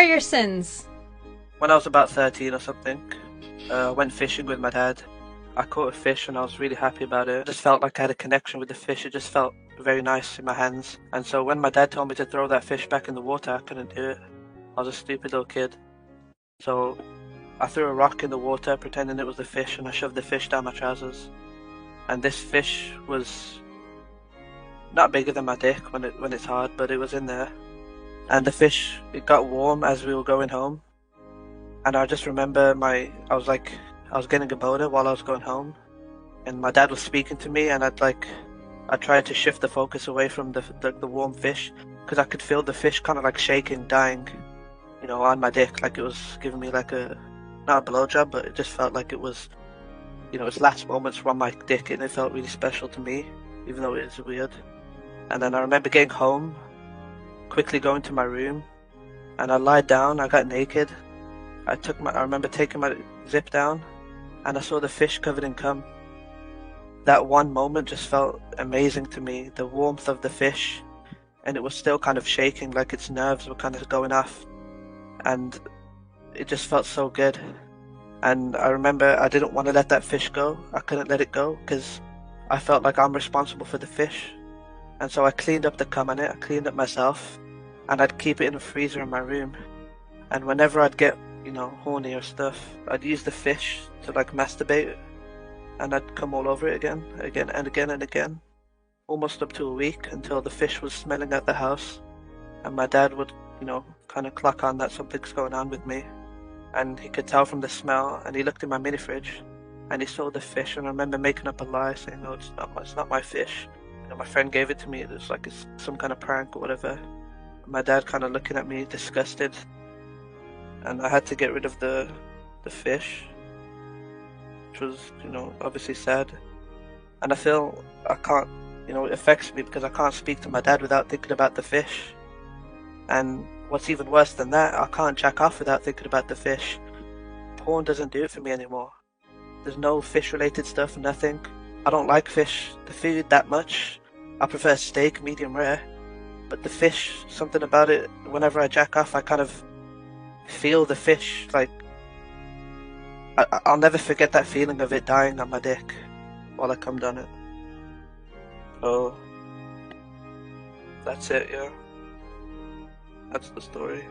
are your sins? When I was about 13 or something, I went fishing with my dad. I caught a fish and I was really happy about it. I just felt like I had a connection with the fish. It just felt very nice in my hands. And so when my dad told me to throw that fish back in the water, I couldn't do it. I was a stupid little kid. So I threw a rock in the water pretending it was the fish, and I shoved the fish down my trousers. And this fish was not bigger than my dick when it's hard, but it was in there. And the fish, it got warm as we were going home. And I just remember I was getting a boner while I was going home, and my dad was speaking to me, and I tried to shift the focus away from the warm fish, because I could feel the fish kind of like shaking, dying, on my dick, like it was giving me like not a blowjob, but it just felt like it was, its last moments from my dick, and it felt really special to me, even though it is weird. And then I remember getting home, quickly going to my room, and I lied down, I got naked. I remember taking my zip down, and I saw the fish covered in cum. That one moment just felt amazing to me, the warmth of the fish, and it was still kind of shaking, like its nerves were kind of going off, and it just felt so good. And I remember I didn't want to let that fish go. I couldn't let it go because I felt like I'm responsible for the fish. And so I cleaned up the cum on it, I cleaned it myself, and I'd keep it in a freezer in my room. And whenever I'd get horny or stuff, I'd use the fish to like masturbate, and I'd come all over it again and again and again, almost up to a week, until the fish was smelling at the house, and my dad would, kind of clock on that something's going on with me, and he could tell from the smell, and he looked in my mini fridge, and he saw the fish, and I remember making up a lie, saying, "No, it's not my fish. My friend gave it to me. It's like it's some kind of prank or whatever." And my dad kind of looking at me, disgusted. And I had to get rid of the fish, which was, obviously sad. And I feel I can't, it affects me because I can't speak to my dad without thinking about the fish. And what's even worse than that, I can't jack off without thinking about the fish. Porn doesn't do it for me anymore. There's no fish-related stuff, nothing. I don't like the food that much. I prefer steak, medium rare. But the fish, something about it, whenever I jack off, I kind of feel the fish, like I'll never forget that feeling of it dying on my dick while I cummed on it. So that's it, yeah. That's the story.